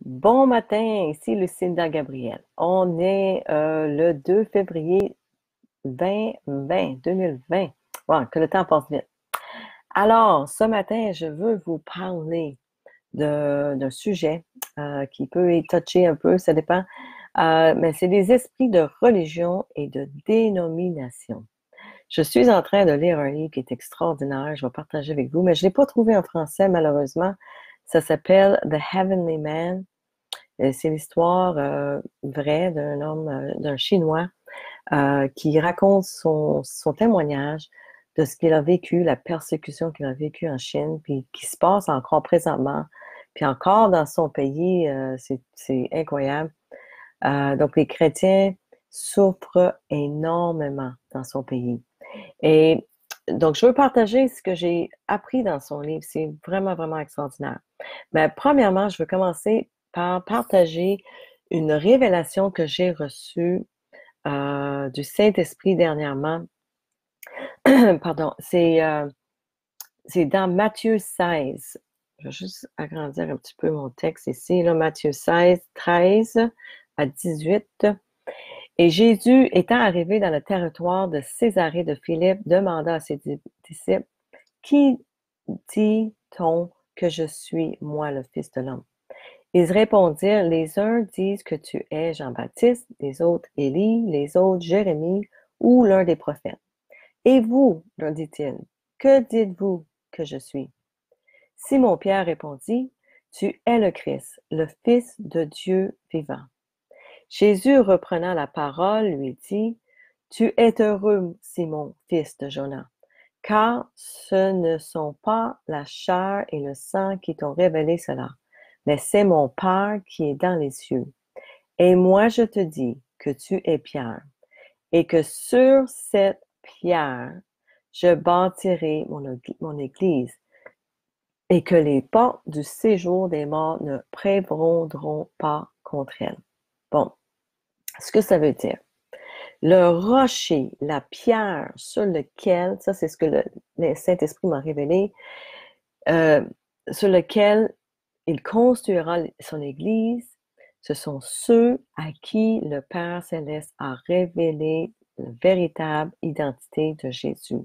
Bon matin, ici Lucinda Gabriel. On est le 2 février 2020. Wow, que le temps passe vite. Alors, ce matin, je veux vous parler d'un sujet qui peut y toucher un peu, ça dépend, mais c'est les esprits de religion et de dénomination. Je suis en train de lire un livre qui est extraordinaire, je vais partager avec vous, mais je ne l'ai pas trouvé en français malheureusement. Ça s'appelle The Heavenly Man. C'est l'histoire vraie d'un homme, d'un Chinois, qui raconte son témoignage de ce qu'il a vécu, la persécution qu'il a vécue en Chine, puis qui se passe encore présentement, puis encore dans son pays, c'est incroyable. Donc, les chrétiens souffrent énormément dans son pays. Et donc, je veux partager ce que j'ai appris dans son livre. C'est vraiment, vraiment extraordinaire. Mais premièrement, je veux commencer par partager une révélation que j'ai reçue du Saint-Esprit dernièrement. Pardon, c'est dans Matthieu 16. Je vais juste agrandir un petit peu mon texte ici, là, Matthieu 16, 13 à 18. Et Jésus, étant arrivé dans le territoire de Césarée de Philippe, demanda à ses disciples, qui dit-on que je suis, moi, le Fils de l'homme? Ils répondirent, les uns disent que tu es Jean-Baptiste, les autres Élie, les autres Jérémie ou l'un des prophètes. Et vous, leur dit-il, que dites-vous que je suis? Simon-Pierre répondit, tu es le Christ, le Fils de Dieu vivant. Jésus, reprenant la parole, lui dit, tu es heureux, Simon, fils de Jonas, car ce ne sont pas la chair et le sang qui t'ont révélé cela, mais c'est mon Père qui est dans les cieux. Et moi je te dis que tu es Pierre, et que sur cette pierre, je bâtirai mon église, et que les portes du séjour des morts ne prévaudront pas contre elle. Bon, ce que ça veut dire. Le rocher, la pierre sur lequel, ça c'est ce que le Saint-Esprit m'a révélé, euh, sur lequel il construira son Église, ce sont ceux à qui le Père Céleste a révélé la véritable identité de Jésus,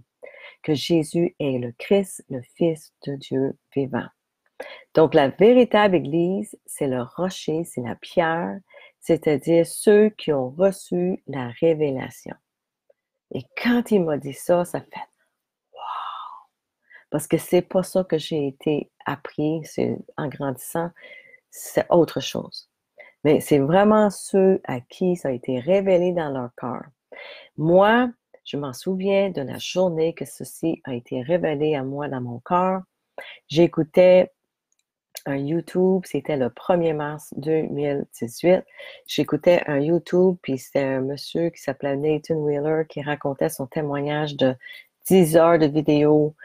que Jésus est le Christ, le Fils de Dieu vivant. Donc la véritable Église, c'est le rocher, c'est la pierre, c'est-à-dire ceux qui ont reçu la révélation. Et quand il m'a dit ça, ça fait parce que c'est pas ça que j'ai été appris en grandissant, c'est autre chose. Mais c'est vraiment ceux à qui ça a été révélé dans leur cœur. Moi, je m'en souviens de la journée que ceci a été révélé à moi dans mon cœur. J'écoutais un YouTube, c'était le 1er mars 2018. J'écoutais un YouTube, puis c'était un monsieur qui s'appelait Nathan Wheeler qui racontait son témoignage de 10 heures de vidéo.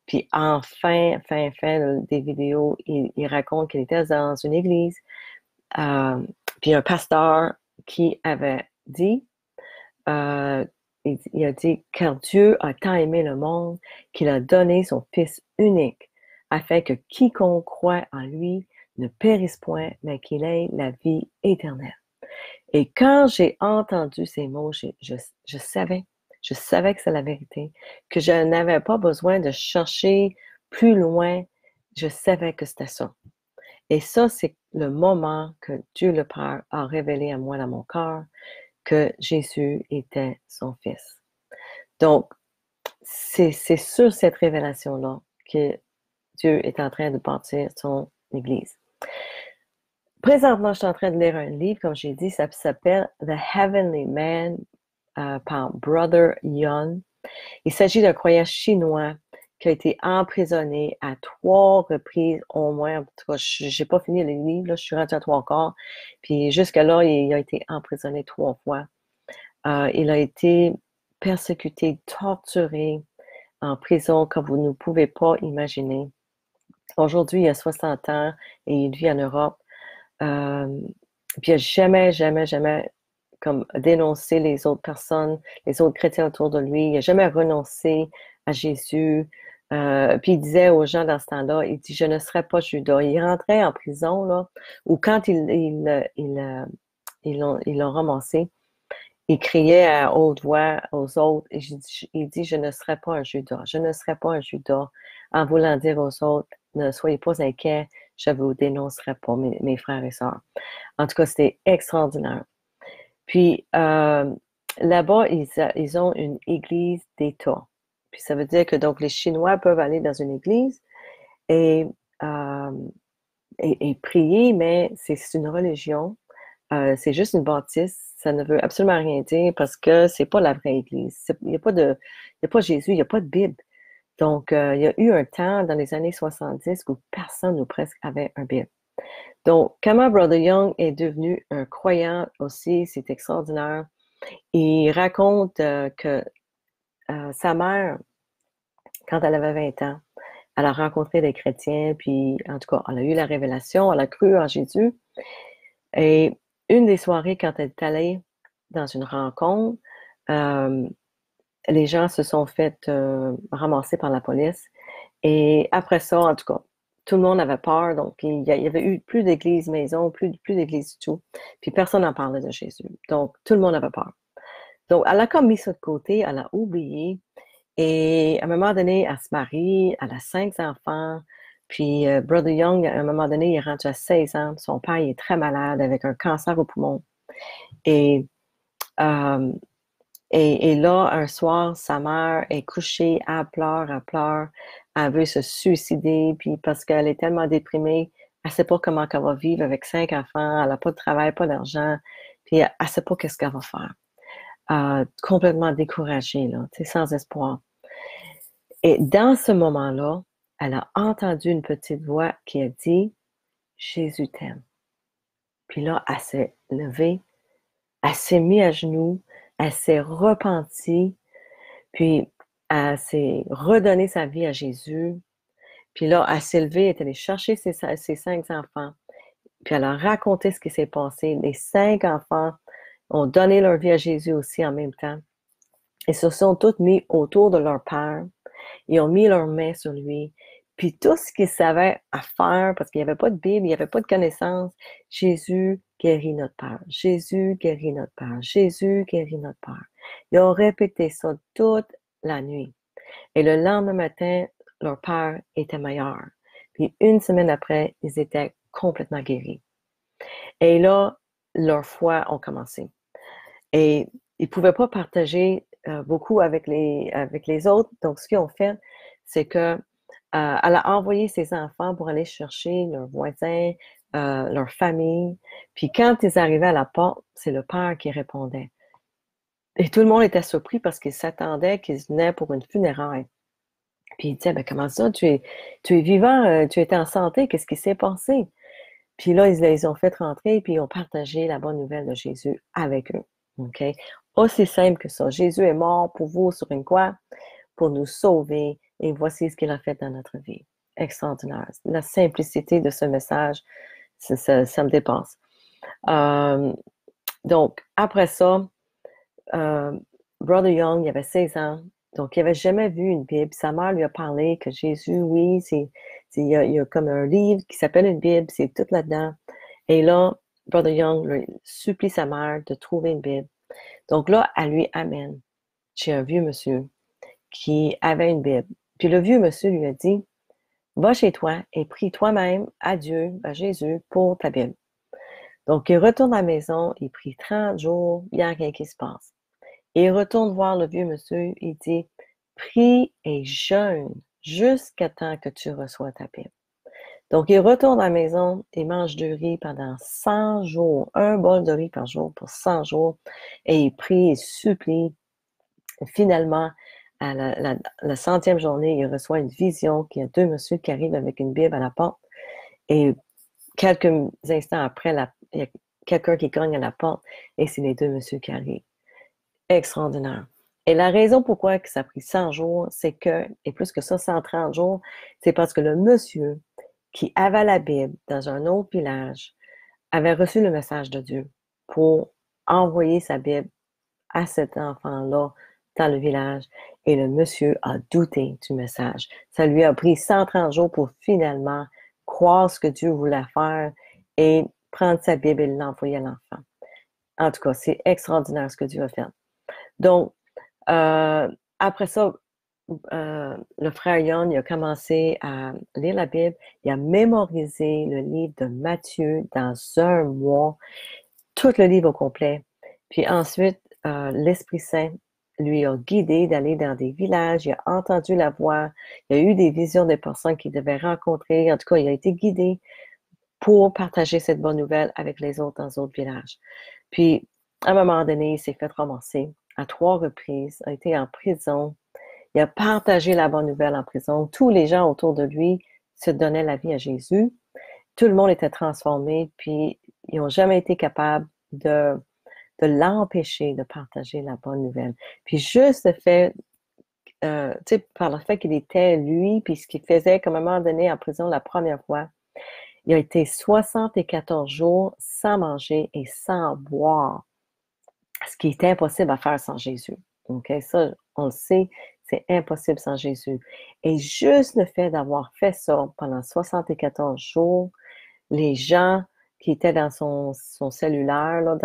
Puis enfin, des vidéos, il raconte qu'il était dans une église, puis un pasteur qui avait dit, euh, il a dit, car Dieu a tant aimé le monde qu'il a donné son Fils unique, afin que quiconque croit en lui ne périsse point, mais qu'il ait la vie éternelle. Et quand j'ai entendu ces mots, je savais que c'est la vérité, que je n'avais pas besoin de chercher plus loin, je savais que c'était ça. Et ça, c'est le moment que Dieu le Père a révélé à moi dans mon cœur que Jésus était son Fils. Donc, c'est sur cette révélation-là que Dieu est en train de bâtir son Église. Présentement, je suis en train de lire un livre, comme j'ai dit, ça s'appelle The Heavenly Man par Brother Yun. Il s'agit d'un croyant chinois qui a été emprisonné à 3 reprises au moins. En tout cas, j'ai pas fini le livre, là, je suis rendue à 3 quarts. Puis jusque-là, il a été emprisonné 3 fois. Il a été persécuté, torturé en prison comme vous ne pouvez pas imaginer. Aujourd'hui, il a 60 ans et il vit en Europe. Puis il n'a jamais comme dénoncé les autres personnes, les autres chrétiens autour de lui. Il n'a jamais renoncé à Jésus. Puis il disait aux gens dans ce temps-là, il dit, je ne serai pas Judas. Il rentrait en prison, là, ou quand ils l'ont ramassé, il criait à haute voix aux autres, et il dit, je ne serai pas un Judas, je ne serai pas un Judas, en voulant dire aux autres, ne soyez pas inquiets, je ne vous dénoncerai pas, mes frères et sœurs. En tout cas, c'était extraordinaire. Puis là-bas, ils ont une église d'État. Puis ça veut dire que donc les Chinois peuvent aller dans une église et, euh, et prier, mais c'est une religion. C'est juste une bâtisse. Ça ne veut absolument rien dire parce que c'est pas la vraie église. Il n'y a pas il y a pas Jésus, il n'y a pas de Bible. Donc, il y a eu un temps dans les années 70 où personne ou presque avait un Bible. Donc, comment Brother Young est devenu un croyant aussi, c'est extraordinaire. Il raconte que sa mère, quand elle avait 20 ans, elle a rencontré des chrétiens, puis en tout cas, elle a eu la révélation, elle a cru en Jésus. Et une des soirées, quand elle est allée dans une rencontre, euh, les gens se sont fait ramasser par la police. Et après ça, en tout cas, tout le monde avait peur. Donc, il y avait eu plus d'église maison, plus d'église du tout. Puis personne n'en parlait de Jésus. Donc, tout le monde avait peur. Donc, elle a comme mis ça de côté, elle a oublié. Et à un moment donné, elle se marie, elle a 5 enfants. Puis Brother Young, à un moment donné, il est rendu à 16 ans. Son père il est très malade avec un cancer au poumon. Et, euh, et là, un soir, sa mère est couchée, elle pleure, elle veut se suicider. Puis parce qu'elle est tellement déprimée, elle ne sait pas comment elle va vivre avec 5 enfants, elle n'a pas de travail, pas d'argent. Puis elle ne sait pas qu'est-ce qu'elle va faire. Complètement découragée, là, sans espoir. Et dans ce moment-là, elle a entendu une petite voix qui a dit, Jésus t'aime. Puis là, elle s'est levée, elle s'est mise à genoux, elle s'est repentie, puis elle s'est redonné sa vie à Jésus. Puis là, elle s'est levée, elle est allée chercher ses 5 enfants, puis elle a raconté ce qui s'est passé. Les 5 enfants ont donné leur vie à Jésus aussi en même temps. Ils se sont tous mis autour de leur père. Ils ont mis leurs mains sur lui. Puis tout ce qu'ils savaient à faire, parce qu'il n'y avait pas de Bible, il n'y avait pas de connaissance, Jésus guérit notre Père. Jésus guérit notre Père. Jésus guérit notre Père. Ils ont répété ça toute la nuit. Et le lendemain matin, leur Père était meilleur. Puis une semaine après, ils étaient complètement guéris. Et là, leur foi a commencé. Et ils ne pouvaient pas partager beaucoup avec les autres. Donc, ce qu'ils ont fait, c'est que elle a envoyé ses enfants pour aller chercher leurs voisins, leur famille. Puis quand ils arrivaient à la porte, c'est le père qui répondait. Et tout le monde était surpris parce qu'ils s'attendaient qu'ils venaient pour une funéraille. Puis il disait, ben, comment ça, tu es vivant, tu étais en santé, qu'est-ce qui s'est passé? Puis là, ils les ont fait rentrer, puis ils ont partagé la bonne nouvelle de Jésus avec eux. OK? Aussi simple que ça. Jésus est mort pour vous sur une croix, pour nous sauver, et voici ce qu'il a fait dans notre vie. Extraordinaire. La simplicité de ce message, ça me dépasse. Euh, donc, après ça, euh, Brother Young, il avait 16 ans, donc il n'avait jamais vu une Bible. Sa mère lui a parlé que Jésus, oui, il y a comme un livre qui s'appelle une Bible, c'est tout là-dedans. Et là, Brother Young lui supplie sa mère de trouver une Bible. Donc là, elle lui amène chez un vieux monsieur qui avait une Bible. Puis le vieux monsieur lui a dit, va chez toi et prie toi-même à Dieu, à Jésus, pour ta Bible. Donc, il retourne à la maison, il prie 30 jours, il n'y a rien qui se passe. Et il retourne voir le vieux monsieur, il dit, prie et jeûne jusqu'à temps que tu reçois ta Bible. Donc, il retourne à la maison, il mange du riz pendant 100 jours, un bol de riz par jour pour 100 jours, et il prie et supplie. Finalement, à la 100e journée, il reçoit une vision qu'il y a 2 messieurs qui arrivent avec une Bible à la porte, et quelques instants après, il y a quelqu'un qui cogne à la porte, et c'est les 2 messieurs qui arrivent. Extraordinaire. Et la raison pourquoi ça a pris 100 jours, c'est que, et plus que ça, 130 jours, c'est parce que le monsieur qui avait la Bible dans un autre village avait reçu le message de Dieu pour envoyer sa Bible à cet enfant-là dans le village et le monsieur a douté du message. Ça lui a pris 130 jours pour finalement croire ce que Dieu voulait faire et prendre sa Bible et l'envoyer à l'enfant. En tout cas, c'est extraordinaire ce que Dieu a fait. Donc, après ça, le frère Yon, il a commencé à lire la Bible, il a mémorisé le livre de Matthieu dans un mois, tout le livre au complet. Puis ensuite, l'Esprit Saint lui a guidé d'aller dans des villages, il a entendu la voix, il a eu des visions des personnes qu'il devait rencontrer. En tout cas, il a été guidé pour partager cette bonne nouvelle avec les autres dans d'autres villages. Puis, à un moment donné, il s'est fait ramasser à 3 reprises, a été en prison. Il a partagé la bonne nouvelle en prison. Tous les gens autour de lui se donnaient la vie à Jésus. Tout le monde était transformé, puis ils n'ont jamais été capables de l'empêcher de partager la bonne nouvelle. Puis juste le fait, par le fait qu'il était lui, puis ce qu'il faisait, comme à un moment donné en prison la première fois, il a été 74 jours sans manger et sans boire, ce qui est impossible à faire sans Jésus. OK? Ça, on le sait, c'est impossible sans Jésus. Et juste le fait d'avoir fait ça pendant 74 jours, les gens qui étaient dans son cellulaire, là,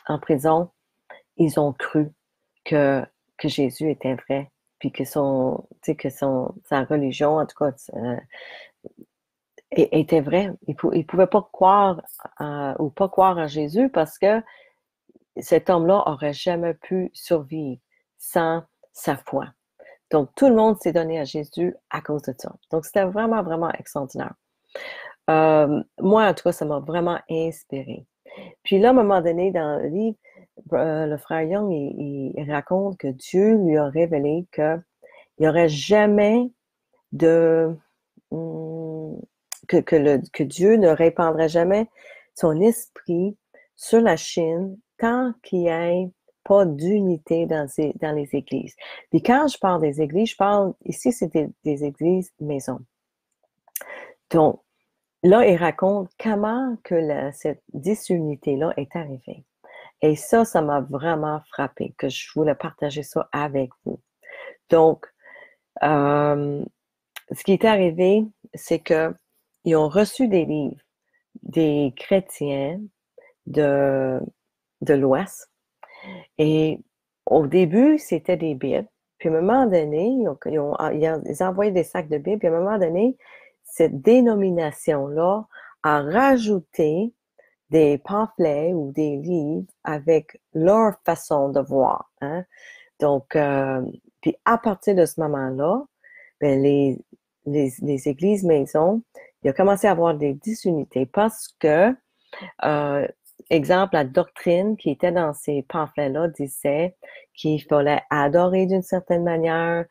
en prison, ils ont cru que Jésus était vrai, puis que sa religion, en tout cas, était vrai. Ils ne pouvaient pas croire ou pas croire en Jésus parce que cet homme-là aurait jamais pu survivre sans sa foi. Donc, tout le monde s'est donné à Jésus à cause de ça. Donc, c'était vraiment, vraiment extraordinaire. Moi, en tout cas, ça m'a vraiment inspiré. Puis là, à un moment donné, dans le livre, le frère Young, il raconte que Dieu lui a révélé qu'il n'y aurait jamais de... que Dieu ne répandrait jamais son esprit sur la Chine tant qu'il n'y ait pas d'unité dans les églises. Puis quand je parle des églises, je parle, ici, c'est des églises maison. Donc, là, il raconte comment que cette disunité-là est arrivée. Et ça m'a vraiment frappé, que je voulais partager ça avec vous. Donc, ce qui est arrivé, c'est qu'ils ont reçu des livres des chrétiens de l'Ouest. Et au début, c'était des Bibles. Puis à un moment donné, ils ont envoyé des sacs de Bibles. Puis à un moment donné, cette dénomination-là a rajouté des pamphlets ou des livres avec leur façon de voir. Hein? Donc, puis à partir de ce moment-là, ben les églises maisons, il a commencé à avoir des disunités parce que, exemple, la doctrine qui était dans ces pamphlets-là disait qu'il fallait adorer d'une certaine manière,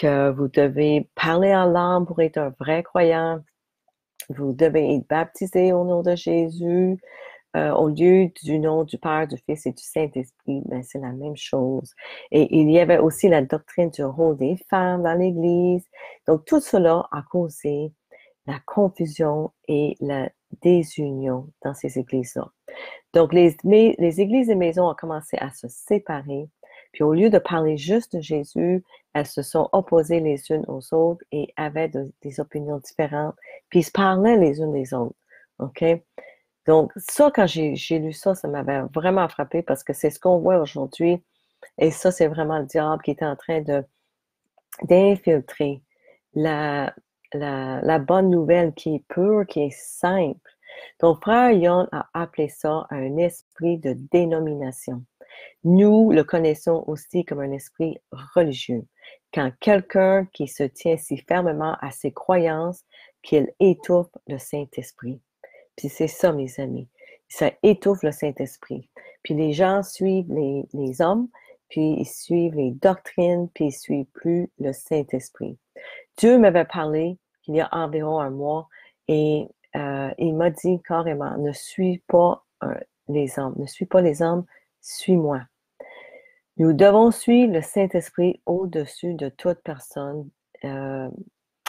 que vous devez parler en langue pour être un vrai croyant, vous devez être baptisé au nom de Jésus, au lieu du nom du Père, du Fils et du Saint-Esprit, ben, c'est la même chose. Et il y avait aussi la doctrine du rôle des femmes dans l'Église. Donc, tout cela a causé la confusion et la désunion dans ces églises-là. Donc, les églises et maisons ont commencé à se séparer. Puis, au lieu de parler juste de Jésus, elles se sont opposées les unes aux autres et avaient des opinions différentes. Puis, ils se parlaient les unes des autres. OK? Donc, ça, quand j'ai lu ça, ça m'avait vraiment frappé parce que c'est ce qu'on voit aujourd'hui. Et ça, c'est vraiment le diable qui est en train d'infiltrer la bonne nouvelle qui est pure, qui est simple. Donc, frère Yon a appelé ça un esprit de dénomination. Nous le connaissons aussi comme un esprit religieux. Quand quelqu'un qui se tient si fermement à ses croyances qu'il étouffe le Saint-Esprit. Puis c'est ça, mes amis. Ça étouffe le Saint-Esprit. Puis les gens suivent les hommes, puis ils suivent les doctrines, puis ils suivent plus le Saint-Esprit. Dieu m'avait parlé il y a environ un mois et il m'a dit carrément, ne suis pas les hommes, ne suis pas les hommes, suis-moi. Nous devons suivre le Saint-Esprit au-dessus de toute personne.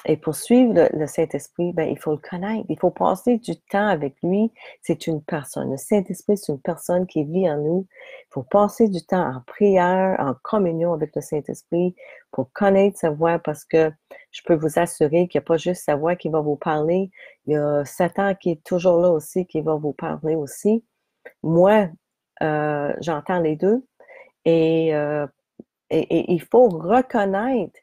Et pour suivre le Saint-Esprit, ben, il faut le connaître. Il faut passer du temps avec lui. C'est une personne. Le Saint-Esprit, c'est une personne qui vit en nous. Il faut passer du temps en prière, en communion avec le Saint-Esprit pour connaître sa voix parce que je peux vous assurer qu'il n'y a pas juste sa voix qui va vous parler. Il y a Satan qui est toujours là aussi, qui va vous parler aussi. Moi, j'entends les deux et, euh, et il faut reconnaître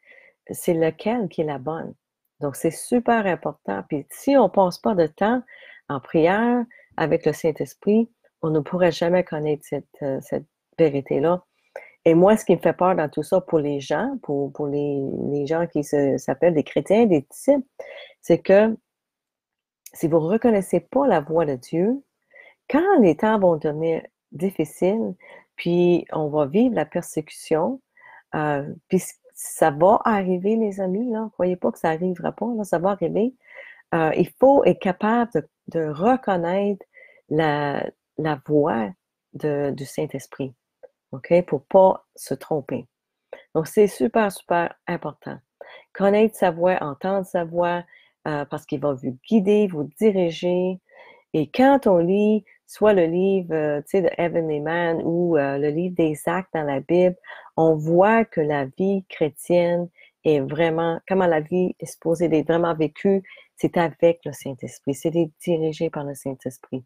c'est lequel qui est la bonne. Donc, c'est super important. Puis, si on ne passe pas de temps en prière avec le Saint-Esprit, on ne pourrait jamais connaître cette vérité-là. Et moi, ce qui me fait peur dans tout ça pour les gens, pour les gens qui s'appellent des chrétiens, des disciples, c'est que si vous ne reconnaissez pas la voix de Dieu, quand les temps vont devenir difficiles, puis on va vivre la persécution, puis ça va arriver, les amis, là. Croyez pas que ça n'arrivera pas, là, ça va arriver. Il faut être capable de reconnaître la, la voix du Saint-Esprit, OK, pour pas se tromper. Donc, c'est super, super important. Connaître sa voix, entendre sa voix, parce qu'il va vous guider, vous diriger, et quand on lit soit le livre, tu sais, de Heavenly Man ou le livre des Actes dans la Bible, on voit que la vie chrétienne est vraiment, comment la vie est supposée d'être vraiment vécue, c'est avec le Saint-Esprit, c'est dirigé par le Saint-Esprit.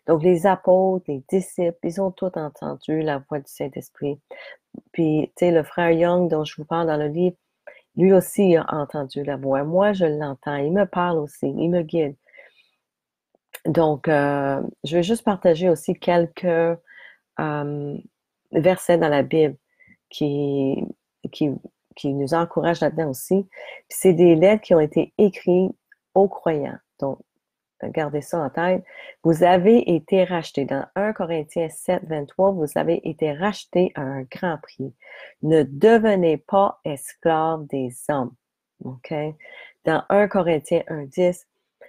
Donc, les apôtres, les disciples, ils ont tous entendu la voix du Saint-Esprit. Puis, tu sais, le frère Young dont je vous parle dans le livre, lui aussi a entendu la voix. Moi, je l'entends. Il me parle aussi. Il me guide. Donc, je vais juste partager aussi quelques versets dans la Bible qui, qui, qui nous encouragent là-dedans aussi. Puis c'est des lettres qui ont été écrites aux croyants. Donc, gardez ça en tête. Vous avez été rachetés. Dans 1 Corinthiens 7, 23, vous avez été rachetés à un grand prix. Ne devenez pas esclaves des hommes. OK? Dans 1 Corinthiens 1, 10,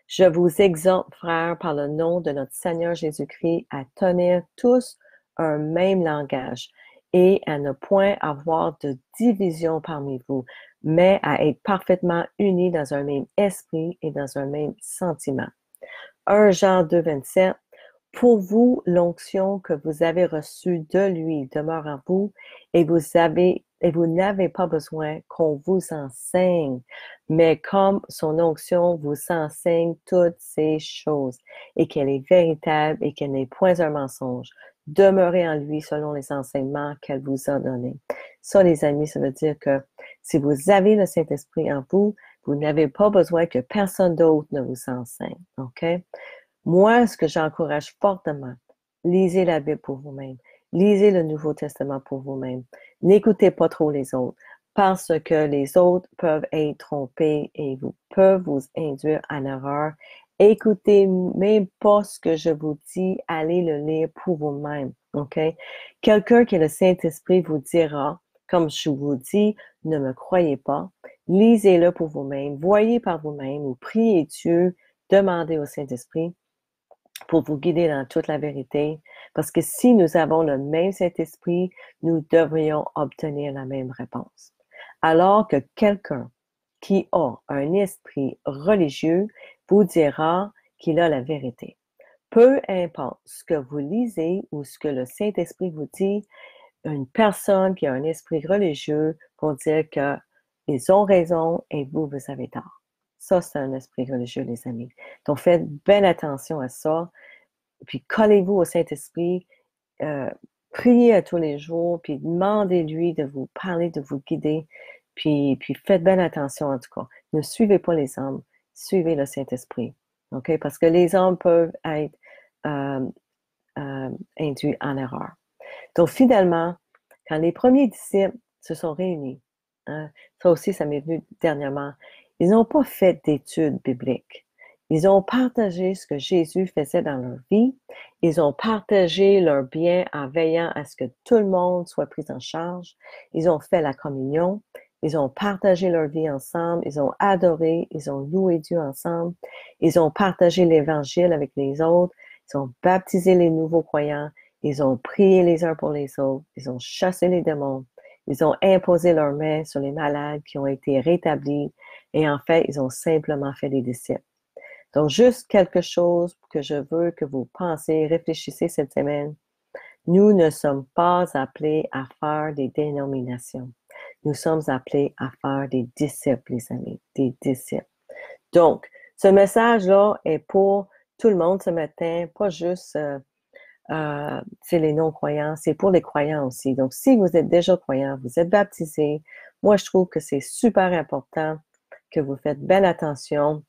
je vous exhorte, frères, par le nom de notre Seigneur Jésus-Christ, à tenir tous un même langage et à ne point avoir de division parmi vous, mais à être parfaitement unis dans un même esprit et dans un même sentiment. 1 Jean 2, 27, pour vous, l'onction que vous avez reçue de lui demeure en vous et vous n'avez pas besoin qu'on vous enseigne, mais comme son onction vous enseigne toutes ces choses et qu'elle est véritable et qu'elle n'est point un mensonge. Demeurez en lui selon les enseignements qu'elle vous a donnés. Ça, les amis, ça veut dire que si vous avez le Saint-Esprit en vous, vous n'avez pas besoin que personne d'autre ne vous enseigne. OK? Moi, ce que j'encourage fortement, lisez la Bible pour vous-même. Lisez le Nouveau Testament pour vous-même. N'écoutez pas trop les autres parce que les autres peuvent être trompés et peuvent vous induire en erreur. Écoutez même pas ce que je vous dis, allez le lire pour vous-même. OK? Quelqu'un qui est le Saint-Esprit vous dira, comme je vous dis, ne me croyez pas. Lisez-le pour vous-même. Voyez par vous-même ou priez Dieu. Demandez au Saint-Esprit pour vous guider dans toute la vérité. Parce que si nous avons le même Saint-Esprit, nous devrions obtenir la même réponse. Alors que quelqu'un qui a un esprit religieux vous dira qu'il a la vérité. Peu importe ce que vous lisez ou ce que le Saint-Esprit vous dit, une personne qui a un esprit religieux va dire qu'ils ont raison et vous avez tort. Ça, c'est un esprit religieux, les amis. Donc, faites bien attention à ça. Puis, collez-vous au Saint-Esprit. Euh, Priez à tous les jours. Puis, demandez-lui de vous parler, de vous guider. Puis faites bien attention, en tout cas. Ne suivez pas les hommes. Suivez le Saint-Esprit. OK? Parce que les hommes peuvent être euh, induits en erreur. Donc, finalement, quand les premiers disciples se sont réunis, hein, ça aussi, ça m'est venu dernièrement, ils n'ont pas fait d'études bibliques. Ils ont partagé ce que Jésus faisait dans leur vie. Ils ont partagé leur bien en veillant à ce que tout le monde soit pris en charge. Ils ont fait la communion. Ils ont partagé leur vie ensemble. Ils ont adoré. Ils ont loué Dieu ensemble. Ils ont partagé l'Évangile avec les autres. Ils ont baptisé les nouveaux croyants. Ils ont prié les uns pour les autres. Ils ont chassé les démons. Ils ont imposé leurs mains sur les malades qui ont été rétablis. Et en fait, ils ont simplement fait des disciples. Donc, juste quelque chose que je veux que vous pensez, réfléchissez cette semaine. Nous ne sommes pas appelés à faire des dénominations. Nous sommes appelés à faire des disciples, les amis, des disciples. Donc, ce message-là est pour tout le monde ce matin, pas juste c'est les non-croyants, c'est pour les croyants aussi. Donc, si vous êtes déjà croyant, vous êtes baptisé, moi, je trouve que c'est super important que vous faites belle attention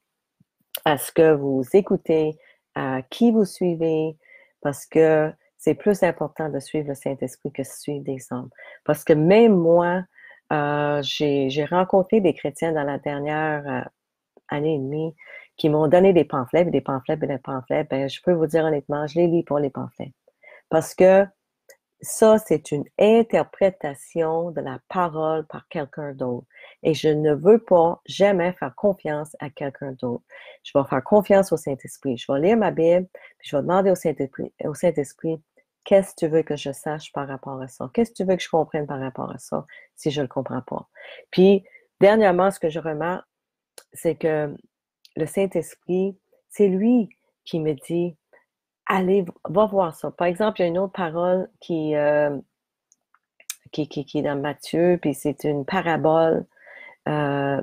à ce que vous écoutez, à qui vous suivez, parce que c'est plus important de suivre le Saint-Esprit que de suivre des hommes. Parce que même moi, j'ai rencontré des chrétiens dans la dernière année et demie qui m'ont donné des pamphlets, des pamphlets, des pamphlets. Ben, je peux vous dire honnêtement, je les lis pas, les pamphlets. Parce que ça, c'est une interprétation de la parole par quelqu'un d'autre. Et je ne veux pas jamais faire confiance à quelqu'un d'autre. Je vais faire confiance au Saint-Esprit. Je vais lire ma Bible, puis je vais demander au Saint-Esprit, qu'est-ce que tu veux que je sache par rapport à ça? Qu'est-ce que tu veux que je comprenne par rapport à ça si je ne le comprends pas? Puis, dernièrement, ce que je remarque, c'est que le Saint-Esprit, c'est lui qui me dit, allez, va voir ça. Par exemple, il y a une autre parole qui est dans Matthieu, puis c'est une parabole euh,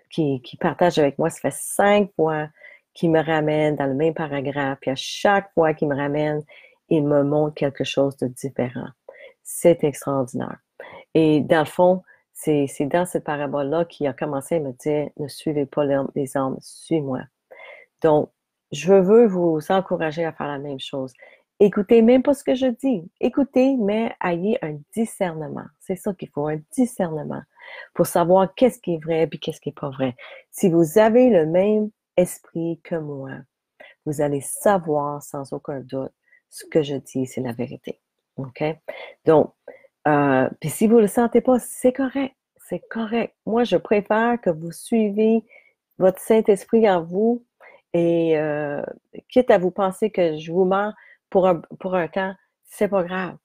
qui partage avec moi. Ça fait 5 fois qu'il me ramène dans le même paragraphe, puis à chaque fois qu'il me ramène, il me montre quelque chose de différent. C'est extraordinaire. Et dans le fond, c'est dans cette parabole-là qu'il a commencé à me dire, ne suivez pas les hommes, suis-moi. Donc, je veux vous encourager à faire la même chose. Écoutez même pas ce que je dis. Écoutez, mais ayez un discernement. C'est ça qu'il faut, un discernement pour savoir qu'est-ce qui est vrai et qu'est-ce qui n'est pas vrai. Si vous avez le même esprit que moi, vous allez savoir sans aucun doute ce que je dis, c'est la vérité. OK? Donc, puis si vous ne le sentez pas, c'est correct. C'est correct. Moi, je préfère que vous suivez votre Saint-Esprit en vous et quitte à vous penser que je vous mens pour un temps, c'est pas grave.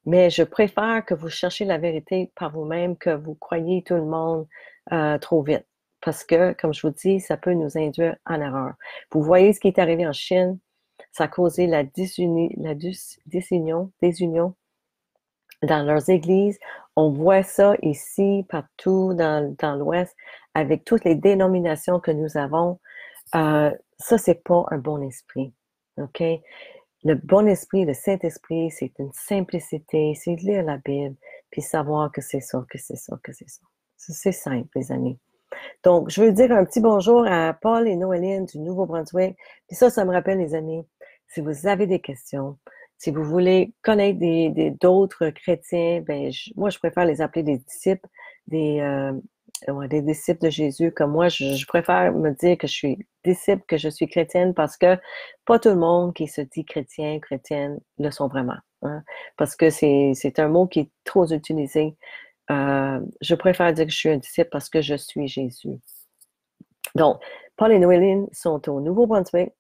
Mais je préfère que vous cherchiez la vérité par vous-même, que vous croyez tout le monde trop vite. Parce que, comme je vous dis, ça peut nous induire en erreur. Vous voyez ce qui est arrivé en Chine, ça a causé la désunion dans leurs églises. On voit ça ici, partout dans l'Ouest, avec toutes les dénominations que nous avons. Ça, c'est pas un bon esprit. OK? Le bon esprit, le Saint-Esprit, c'est une simplicité, c'est de lire la Bible, puis savoir que c'est ça, que c'est ça, que c'est ça. C'est simple, les amis. Donc, je veux dire un petit bonjour à Paul et Noéline du Nouveau-Brunswick. Puis ça me rappelle, les amis, si vous avez des questions, si vous voulez connaître d'autres chrétiens, ben, moi, je préfère les appeler des disciples, des disciples de Jésus. Comme moi, je préfère me dire que je suis disciple, que je suis chrétienne, parce que pas tout le monde qui se dit chrétien, chrétienne, le sont vraiment. Hein? Parce que c'est un mot qui est trop utilisé. Je préfère dire que je suis un disciple parce que je suis Jésus. Donc, Paul et Noéline sont au Nouveau-Brunswick.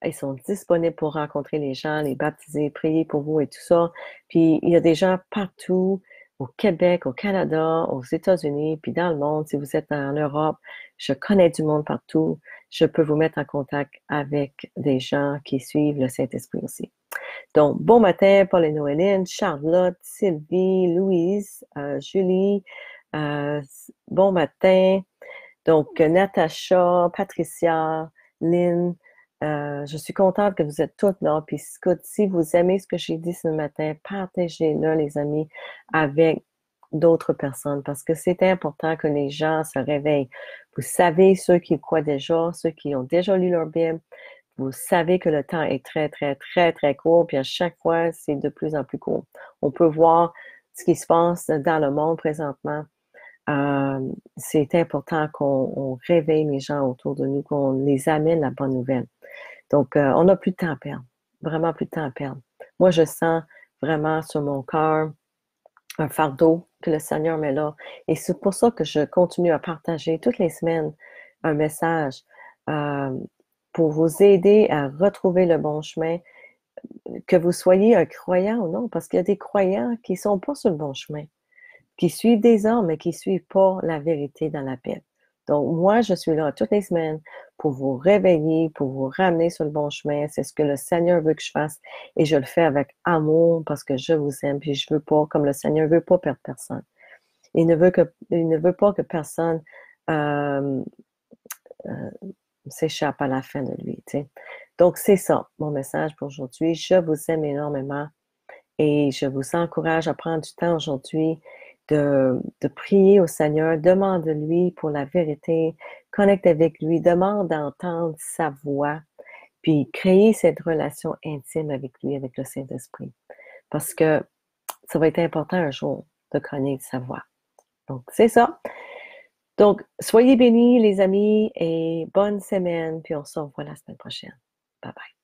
Ils sont disponibles pour rencontrer les gens, les baptiser, prier pour vous et tout ça. Puis, il y a des gens partout, au Québec, au Canada, aux États-Unis, puis dans le monde. Si vous êtes en Europe, je connais du monde partout. Je peux vous mettre en contact avec des gens qui suivent le Saint-Esprit aussi. Donc, bon matin, Paul et Noéline, Charlotte, Sylvie, Louise, Julie, bon matin. Donc, Natacha, Patricia, Lynn, je suis contente que vous êtes toutes là. Puis, écoute, si vous aimez ce que j'ai dit ce matin, partagez-le, les amis, avec d'autres personnes parce que c'est important que les gens se réveillent. Vous savez, ceux qui croient déjà, ceux qui ont déjà lu leur Bible, vous savez que le temps est très, très, très, très court, puis à chaque fois, c'est de plus en plus court. On peut voir ce qui se passe dans le monde présentement. C'est important qu'on réveille les gens autour de nous, qu'on les amène la bonne nouvelle. Donc, on n'a plus de temps à perdre, vraiment plus de temps à perdre. Moi, je sens vraiment sur mon cœur un fardeau que le Seigneur met là. Et c'est pour ça que je continue à partager toutes les semaines un message euh, pour vous aider à retrouver le bon chemin, que vous soyez un croyant ou non, parce qu'il y a des croyants qui ne sont pas sur le bon chemin, qui suivent des hommes, mais qui ne suivent pas la vérité dans la Bible. Donc, moi, je suis là toutes les semaines pour vous réveiller, pour vous ramener sur le bon chemin. C'est ce que le Seigneur veut que je fasse et je le fais avec amour parce que je vous aime. Puis je veux pas, comme le Seigneur veut pas perdre personne. Il ne veut pas que personne euh, euh, s'échappe à la fin de lui. Tu sais. Donc, c'est ça, mon message pour aujourd'hui. Je vous aime énormément et je vous encourage à prendre du temps aujourd'hui de prier au Seigneur, demande-lui pour la vérité, connecte avec lui, demande d'entendre sa voix, puis créer cette relation intime avec lui, avec le Saint-Esprit. Parce que ça va être important un jour de connaître sa voix. Donc, c'est ça. Donc, soyez bénis, les amis, et bonne semaine, puis on se revoit la semaine prochaine. Bye bye.